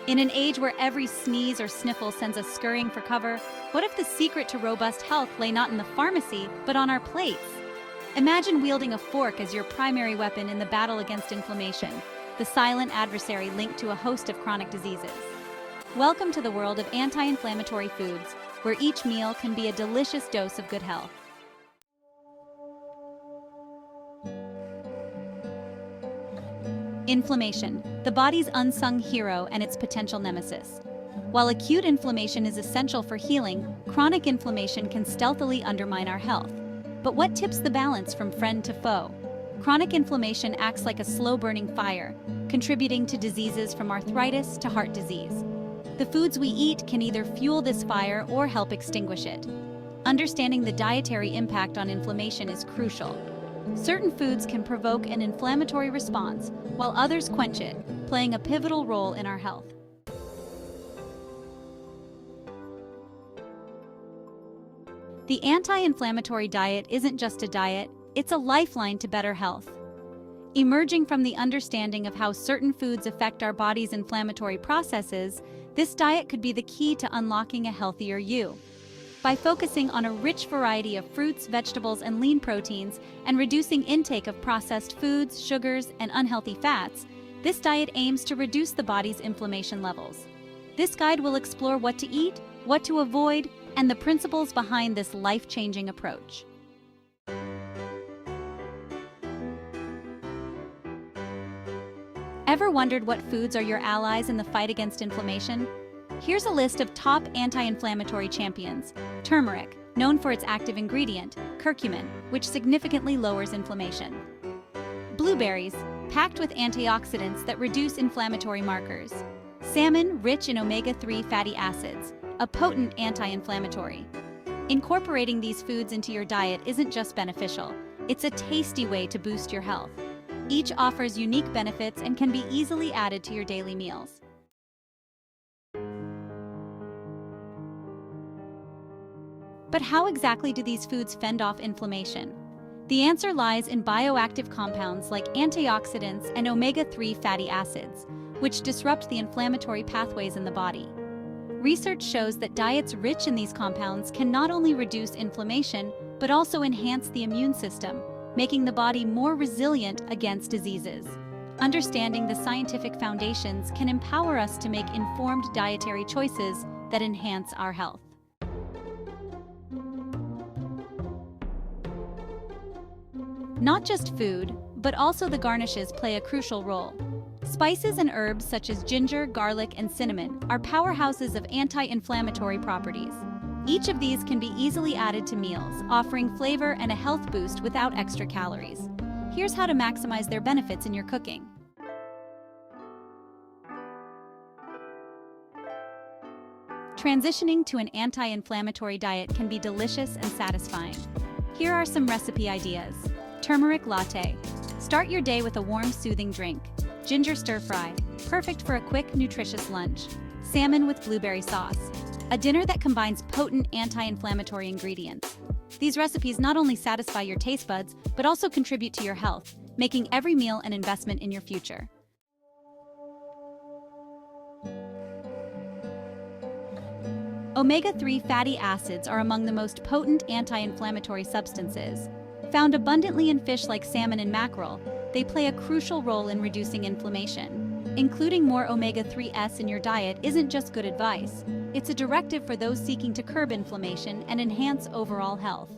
In an age where every sneeze or sniffle sends us scurrying for cover, what if the secret to robust health lay not in the pharmacy, but on our plates? Imagine wielding a fork as your primary weapon in the battle against inflammation, the silent adversary linked to a host of chronic diseases. Welcome to the world of anti-inflammatory foods, where each meal can be a delicious dose of good health. Inflammation, the body's unsung hero and its potential nemesis. While acute inflammation is essential for healing, chronic inflammation can stealthily undermine our health. But what tips the balance from friend to foe? Chronic inflammation acts like a slow-burning fire, contributing to diseases from arthritis to heart disease. The foods we eat can either fuel this fire or help extinguish it. Understanding the dietary impact on inflammation is crucial. Certain foods can provoke an inflammatory response, while others quench it, playing a pivotal role in our health. The anti-inflammatory diet isn't just a diet, it's a lifeline to better health. Emerging from the understanding of how certain foods affect our body's inflammatory processes, this diet could be the key to unlocking a healthier you. By focusing on a rich variety of fruits, vegetables, and lean proteins, and reducing intake of processed foods, sugars, and unhealthy fats, this diet aims to reduce the body's inflammation levels. This guide will explore what to eat, what to avoid, and the principles behind this life-changing approach. Ever wondered what foods are your allies in the fight against inflammation? Here's a list of top anti-inflammatory champions. Turmeric, known for its active ingredient, curcumin, which significantly lowers inflammation. Blueberries, packed with antioxidants that reduce inflammatory markers. Salmon, rich in omega-3 fatty acids, a potent anti-inflammatory. Incorporating these foods into your diet isn't just beneficial, it's a tasty way to boost your health. Each offers unique benefits and can be easily added to your daily meals. But how exactly do these foods fend off inflammation? The answer lies in bioactive compounds like antioxidants and omega-3 fatty acids, which disrupt the inflammatory pathways in the body. Research shows that diets rich in these compounds can not only reduce inflammation, but also enhance the immune system, making the body more resilient against diseases. Understanding the scientific foundations can empower us to make informed dietary choices that enhance our health. Not just food, but also the garnishes play a crucial role. Spices and herbs such as ginger, garlic, and cinnamon are powerhouses of anti-inflammatory properties. Each of these can be easily added to meals, offering flavor and a health boost without extra calories. Here's how to maximize their benefits in your cooking. Transitioning to an anti-inflammatory diet can be delicious and satisfying. Here are some recipe ideas. Turmeric latte. Start your day with a warm, soothing drink. Ginger stir-fry. Perfect for a quick, nutritious lunch. Salmon with blueberry sauce. A dinner that combines potent anti-inflammatory ingredients. These recipes not only satisfy your taste buds, but also contribute to your health, making every meal an investment in your future. Omega-3 fatty acids are among the most potent anti-inflammatory substances. Found abundantly in fish like salmon and mackerel, they play a crucial role in reducing inflammation. Including more omega-3s in your diet isn't just good advice. It's a directive for those seeking to curb inflammation and enhance overall health.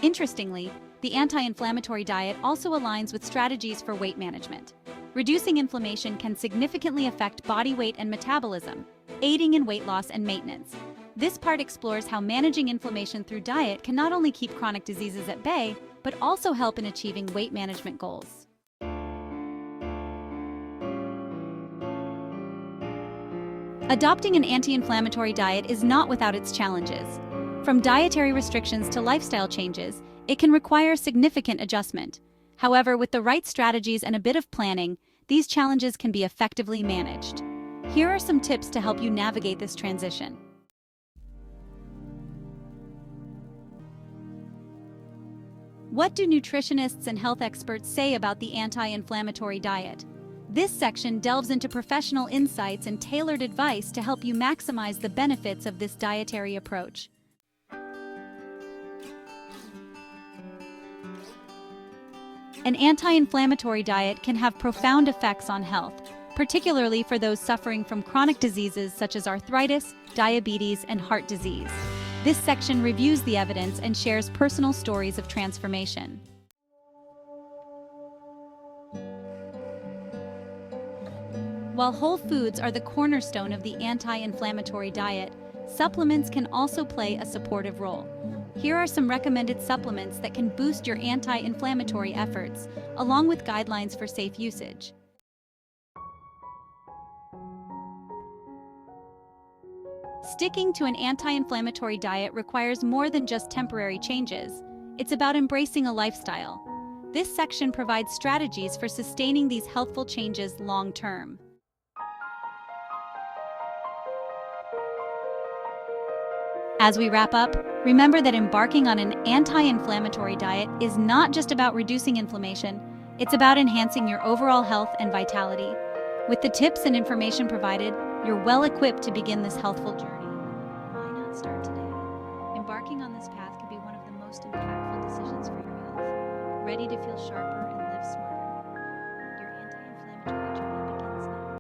Interestingly, the anti-inflammatory diet also aligns with strategies for weight management. Reducing inflammation can significantly affect body weight and metabolism, aiding in weight loss and maintenance. This part explores how managing inflammation through diet can not only keep chronic diseases at bay, but also help in achieving weight management goals. Adopting an anti-inflammatory diet is not without its challenges. From dietary restrictions to lifestyle changes, it can require significant adjustment. However, with the right strategies and a bit of planning, these challenges can be effectively managed. Here are some tips to help you navigate this transition. What do nutritionists and health experts say about the anti-inflammatory diet? This section delves into professional insights and tailored advice to help you maximize the benefits of this dietary approach. An anti-inflammatory diet can have profound effects on health, particularly for those suffering from chronic diseases such as arthritis, diabetes, and heart disease. This section reviews the evidence and shares personal stories of transformation. While whole foods are the cornerstone of the anti-inflammatory diet, supplements can also play a supportive role. Here are some recommended supplements that can boost your anti-inflammatory efforts, along with guidelines for safe usage. Sticking to an anti-inflammatory diet requires more than just temporary changes. It's about embracing a lifestyle. This section provides strategies for sustaining these healthful changes long-term. As we wrap up, remember that embarking on an anti-inflammatory diet is not just about reducing inflammation, it's about enhancing your overall health and vitality. With the tips and information provided, you're well equipped to begin this healthful journey. Why not start today? Embarking on this path can be one of the most impactful decisions for your health. Ready to feel sharper and live smarter? Your anti-inflammatory